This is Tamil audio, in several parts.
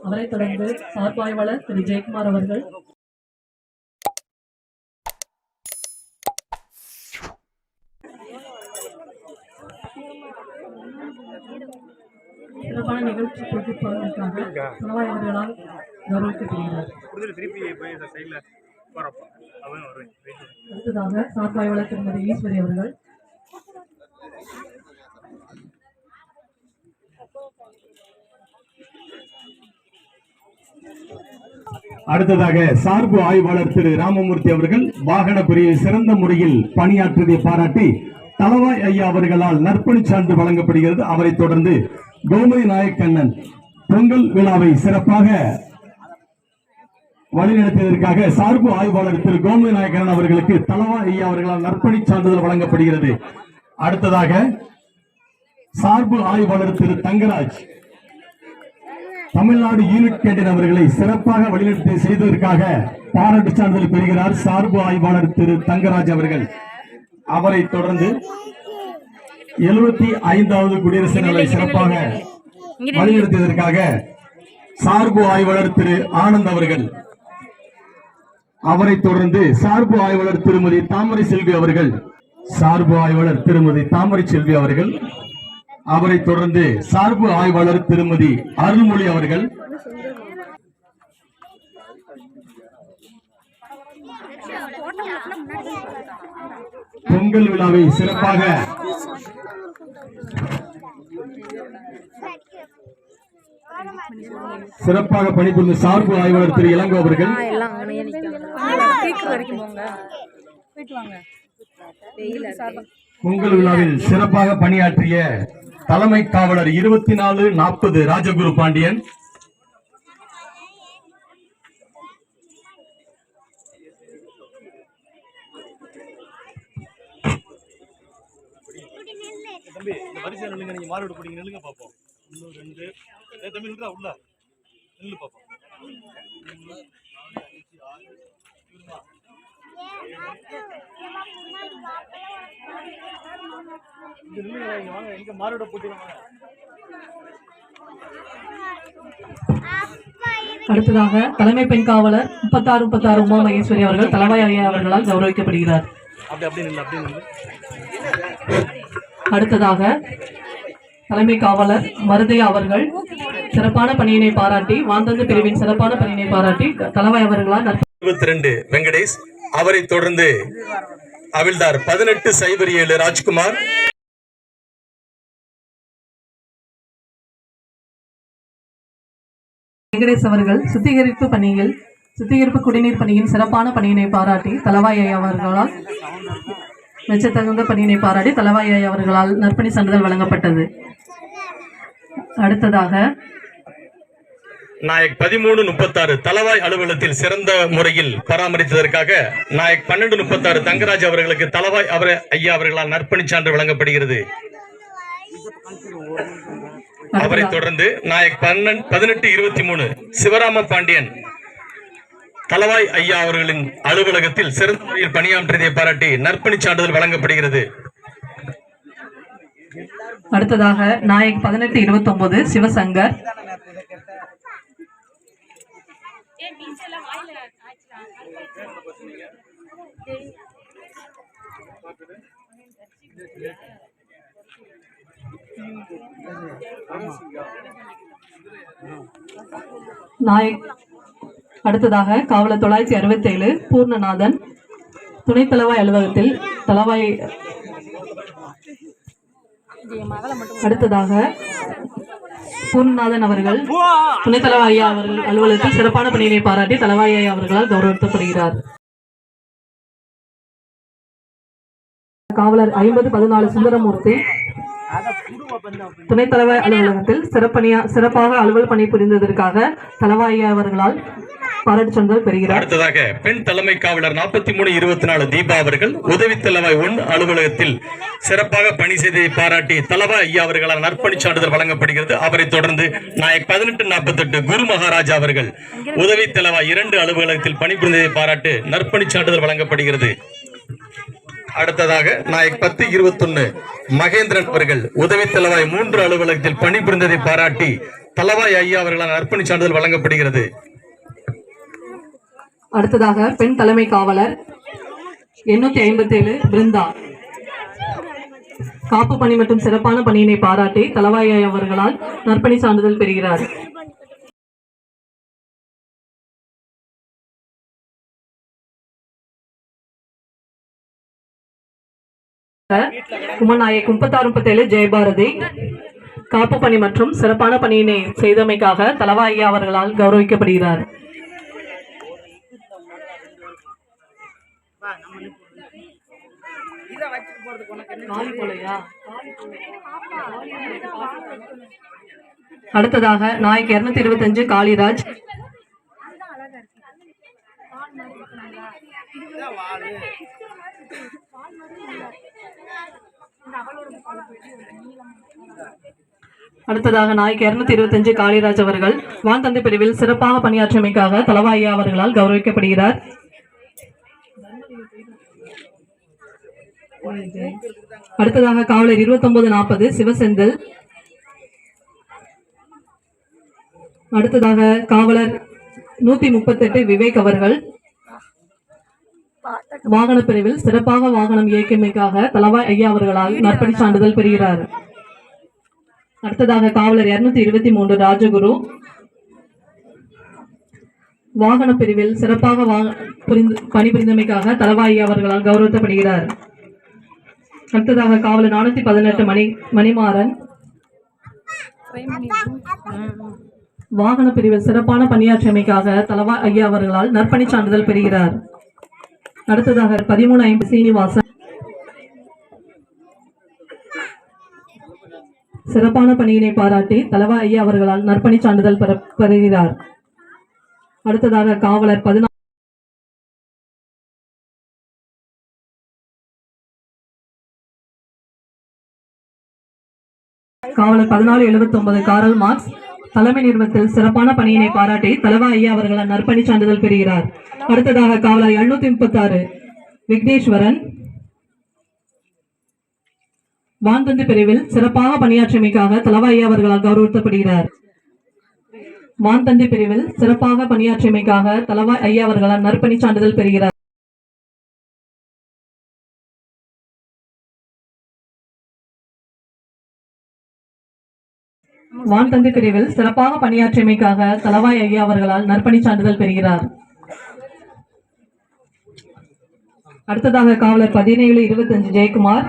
அவரை தொடர்ந்து சார்பாய்வாளர் திரு ஜெயக்குமார் அவர்கள், சிறப்பான நிகழ்ச்சி தொகுப்பாளருக்காக கணவாய் அவர்களால் கௌரவிக்கப்படுகிறார். அடுத்ததாக சார்பாய்வாளர் திருமதி ஈஸ்வரி அவர்கள், அடுத்ததாக சார்பு ஆய்வாளர் திரு ராமமூர்த்தி அவர்கள் வாகன பிரிவில் சிறந்த முறையில் பணியாற்றியதை பாராட்டி தலவாய் ஐயா அவர்களால் நற்பணி சான்று வழங்கப்படுகிறது. அவரை தொடர்ந்து கோமதி நாயக்கண்ணன் பொங்கல் விழாவை சிறப்பாக வழிநடத்தியதற்காக சார்பு ஆய்வாளர் திரு கோமதி நாயக்கண்ணன் அவர்களுக்கு தலவாய் ஐயா அவர்களால் நற்பணி சான்றிதழ் வழங்கப்படுகிறது. அடுத்ததாக சார்பு ஆய்வாளர் திரு தங்கராஜ் தமிழ்நாடு யூனிட் கேண்டீன் அவர்களை சிறப்பாக வழிநடத்தி செய்ததற்காக பாராட்டு சான்றிதழ் பெறுகிறார் சார்பு ஆய்வாளர் திரு தங்கராஜ் அவர்கள். அவரை தொடர்ந்து 75வது குடியரசு தினத்தை சிறப்பாக வழிநடத்தியதற்காக சார்பு ஆய்வாளர் திரு ஆனந்த் அவர்கள். அவரை தொடர்ந்து சார்பு ஆய்வாளர் திருமதி தாமரை செல்வி அவர்கள். சார்பு ஆய்வாளர் திருமதி தாமரை செல்வி அவர்கள். அவரை தொடர்ந்து சார்பு ஆய்வாளர் திருமதி அருள்மொழி அவர்கள். பொங்கல் விழாவை சிறப்பாக பணிபுரிந்த சார்பு ஆய்வாளர் திரு இளங்கோ அவர்கள். பொங்கல் விழாவில் சிறப்பாக பணியாற்றிய தலைமை காவலர் 2440 ராஜகுரு பாண்டியன். அடுத்ததாக தலைமை பெண் காவலர் 36 உமா மகேஸ்வரி அவர்கள் தலவாய் ஐயா அவர்களால் கௌரவிக்கப்படுகிறார். அடுத்ததாக தலைமை காவலர் மருதையா அவர்கள் சிறப்பான பணியினை பாராட்டி வாந்தந்து பிரிவின் சிறப்பான பணியினை பாராட்டி தலவாய் அவர்களால் 22 வெங்கடேஷ். அவரை தொடர்ந்து அவில்தார் 1807 ராஜ்குமார். வெங்கடேஷ் அவர்கள் சுத்திகரிப்பு குடிநீர் பணியின் சிறப்பான பணியினை பாராட்டி தலவாய் ஐயா அவர்களால் மெச்சத்தகுந்த பணியினை பாராட்டி தலவாய் ஐயா அவர்களால் நற்பணி சான்றிதழ் வழங்கப்பட்டது. அடுத்ததாக நாயக் 1336 தலவாய் அலுவலகத்தில் சிறந்த முறையில் பராமரித்ததற்காக நாயக் 1236 தங்கராஜ் அவர்களுக்கு தலவாய் ஐயா அவர்களால் நற்பணி சான்று வழங்கப்படுகிறது. அவரை தொடர்ந்து நாயக் 1823 சிவராம பாண்டியன் தலவாய் ஐயா அவர்களின் அலுவலகத்தில் சிறந்த முறையில் பணியாற்றியதை பாராட்டி நற்பணி சான்றிதழ் வழங்கப்படுகிறது. அடுத்ததாக நாயக் 1829 சிவசங்கர் நாயக். அடுத்ததாக காவலர் 967 பூர்ணநாதன் துணை தலவாய் அலுவலகத்தில் தலவாய். அடுத்ததாக பூர்ணநாதன் அவர்கள் துணை தலவாய் ஐயா அவர்கள் அலுவலகத்தில் சிறப்பான பணியினை பாராட்டி தலவாய் ஐயா அவர்களால் கௌரவிக்கப்படுகிறார். காவலர் 5014 சுந்தரமூர்த்தி துணை தலவாய் அலுவலகத்தில் சிறப்பாக அலுவல் பணி புரிந்ததற்காக தலவாய் அவர்களால் பாராட்டு சான்றிதழ் பெறுகிறார். அடுத்ததாக பெண் தலைமை காவலர் 4324 தீபா அவர்கள் உதவி தலவாய் 1 அலுவலகத்தில் சிறப்பாக பணி செய்ததை பாராட்டி தலவாய் ஐயா அவர்களால் நற்பணி சான்றிதழ் வழங்கப்படுகிறது. அவரை தொடர்ந்து நாயக் 1848 குரு மகாராஜா அவர்கள் உதவி தலவாய் 2 அலுவலகத்தில் பணிபுரிந்ததை பாராட்டு நற்பணி சான்றிதழ் வழங்கப்படுகிறது. அடுத்ததாக நாயக் 1021 மகேந்திரன் அவர்கள் உதவி தலவாய் 3 அலுவலகத்தில் பணிபுரிந்ததை பாராட்டி தலவாய் ஐயா அவர்களால் நற்பணி சான்றிதழ் வழங்கப்படுகிறது. அடுத்ததாக பெண் தலைமை காவலர் 857 பிருந்தா காப்பு பணி மற்றும் சிறப்பான பணியினை பாராட்டி தலவாய் ஐயா அவர்களால் நற்பணி சான்றிதழ் பெறுகிறார். உமநாயக் 3637 ஜெயபாரதி காப்பு பணி மற்றும் சிறப்பான பணியினை செய்தமைக்காக தலவாய் ஐயா அவர்களால் கௌரவிக்கப்படுகிறார். அடுத்ததாக நாயக் 225 காளிராஜ் அவர்கள் வான் தந்தை பிரிவில் சிறப்பாக பணியாற்றியமைக்காக தலவாய் ஐயா அவர்களால் கௌரவிக்கப்படுகிறார். அடுத்ததாக காவலர் 2940 சிவசெந்தில். அடுத்ததாக காவலர் 138 விவேக் அவர்கள் வாகன பிரிவில் சிறப்பாக வாகனம் இயக்கியமைக்காக தலவாய் ஐயா அவர்களால் நற்பணி சான்றிதழ் பெறுகிறார். அடுத்ததாக காவலர் 223 ராஜகுரு வாகன பிரிவில் சிறப்பாக பணிபுரிந்தமைக்காக தலவாய் ஐயா அவர்களால் கௌரவிக்கப்படுகிறார். அடுத்ததாக காவலர் 418 மணிமாறன் வாகன பிரிவில் சிறப்பான பணியாற்றியமைக்காக தலவாய் ஐயா அவர்களால் நற்பணி சான்றிதழ் பெறுகிறார். அடுத்ததாக 1350 சீனிவாசன் சிறப்பான பணியினை பாராட்டி தலவாய் ஐயா அவர்களால் நற்பணி சான்றிதழ் பெறுகிறார். அடுத்ததாக காவலர் 1479 காரல் மார்க்ஸ் தலைமை நிறுவனத்தில் சிறப்பான பணியினை பாராட்டி தலவாய் ஐயா அவர்களால் நற்பணி சான்றிதழ் பெறுகிறார். அடுத்ததாக காவலர் 736 விக்னேஸ்வரன் வான்தந்தி பிரிவில் சிறப்பாக பணியாற்றியமைக்காக தலவாய் ஐயா அவர்களால் கௌரவிக்கப்படுகிறார். வான்தந்தி பிரிவில் சிறப்பாக பணியாற்றியமைக்காக தலவாய் ஐயா அவர்களால் நற்பணி சான்றிதழ் பெறுகிறார். வான்தந்தி பிரிவில் சிறப்பாக பணியாற்றியமைக்காக தலவாய் ஐயா அவர்களால் நற்பணி சான்றிதழ் பெறுகிறார். அடுத்ததாக காவலர் 1725 ஜெயக்குமார்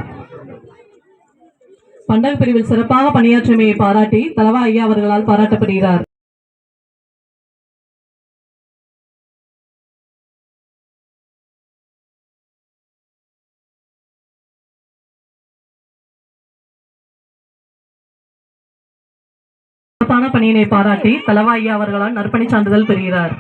பண்டக பிரிவில் சிறப்பாக பணியாற்றியமையை பாராட்டி தலவாய் ஐயா அவர்களால் பாராட்டப்படுகிறார். சிறப்பான பணியினை பாராட்டி தலவாய் ஐயா அவர்களால் நற்பணி சான்றிதழ் பெறுகிறார்.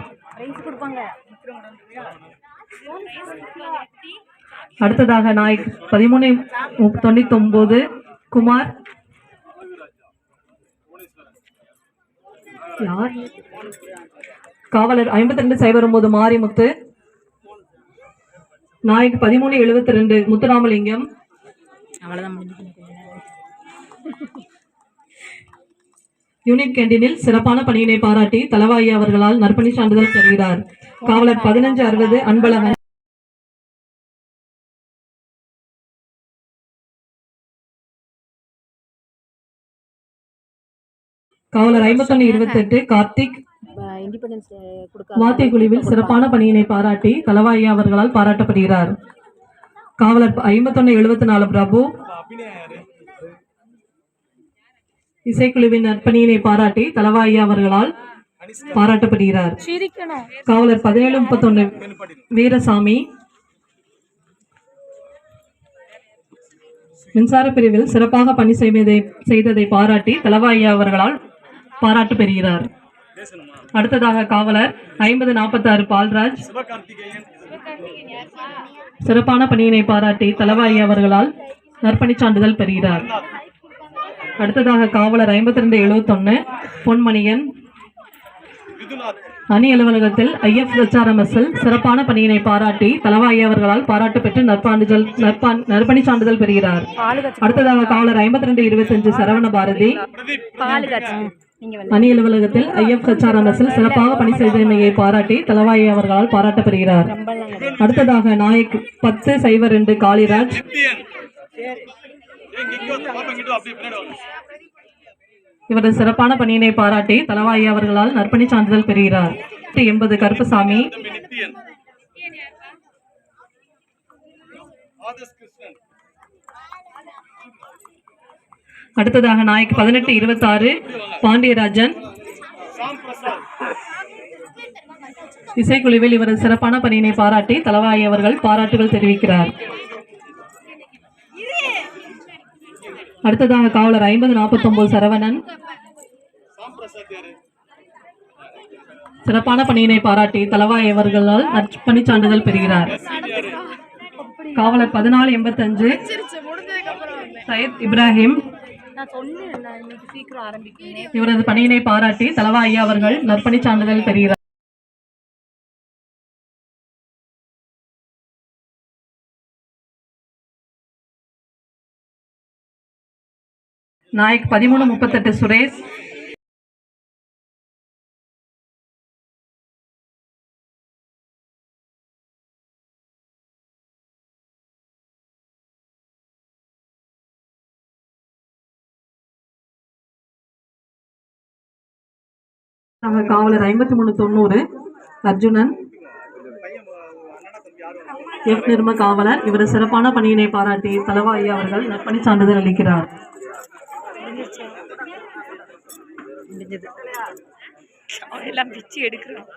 அடுத்ததாக நாயக் 1399 குமார் காவலர் 5209 மாரிமுத்து நாயக் 1372 முத்துராமலிங்கம் யூனிட் கேண்டீனில் சிறப்பான பணியினை பாராட்டி தலவாய் ஐயா அவர்களால் நற்பணி சான்றிதழ் பெறுகிறார். காவலர் 1560 அன்பழகன் காவலர் 5128 கார்த்திக் வாத்திய குழுவில் சிறப்பான பணியினை பாராட்டி தலவாய் ஐயா அவர்களால் பாராட்டப்படுகிறார். காவலர் 5174 பிரபு இசைக்குழுவின் நற்பணியினை பாராட்டி தலவாய் ஐயா அவர்களால் பாராட்டப்படுகிறார். காவலர் 1731 வீரசாமி மின்சார பிரிவில் சிறப்பாக பணி செய்ததை பாராட்டி தலவாய் ஐயா அவர்களால் பாராட்டு பெறுகிறார். அடுத்ததாக காவலர் 5046 பால்ராஜ் சிறப்பான பணியினை பாராட்டி தலவாய் ஐயா அவர்களால் நற்பணி சான்றிதழ் பெறுகிறார். அடுத்ததாக காவலர் 5271 பொன்மணியன் அணி அலுவலகத்தில் IFHRMSல் சிறப்பான பணியினை பாராட்டி தலவாய் ஐயா அவர்களால் பாராட்டு பெற்று நற்பணி சான்றிதழ் பெறுகிறார். அடுத்ததாக காவலர் 5225 சரவண பாரதி அணி அலுவலகத்தில் IFHRMSல் சிறப்பாக பணி செய்தமையை பாராட்டி தலவாய் அவர்களால் பாராட்டப்படுகிறார். அடுத்ததாக நாயக் 10-02 காளிராஜ் இவரது சிறப்பான பணியினை பாராட்டி தலவாய் அவர்களால் நற்பணி சான்றிதழ் பெறுகிறார். 80 கருப்பசாமி அடுத்ததாக நாயக் 18-26 பாண்டியராஜன் இசைக்குழுவில் இவரது சிறப்பான பணியினை பாராட்டி தலவாய் அவர்கள் பாராட்டுகள் தெரிவிக்கிறார். அடுத்ததாக காவலர் 50-49 சரவணன் சிறப்பான பணியினை பாராட்டி தலவாய் அவர்களால் நற்பணி சான்றிதழ் பெறுகிறார். காவலர் 14-85 சையத் இப்ராஹிம் இவரது பணியினை பாராட்டி தலவாய் அவர்கள் நற்பணி சான்றிதழ் பெறுகிறார். நாயக் 13-38 சுரேஷ் காவலர் 53-90 அர்ஜுனன் நிர்ம காவலர் இவரது சிறப்பான பணியினை பாராட்டி தலவாய் அவர்கள் நற்பணி சான்றிதழ் அளிக்கிறார். எல்லாம் பிச்சு எடுக்கிறோம்.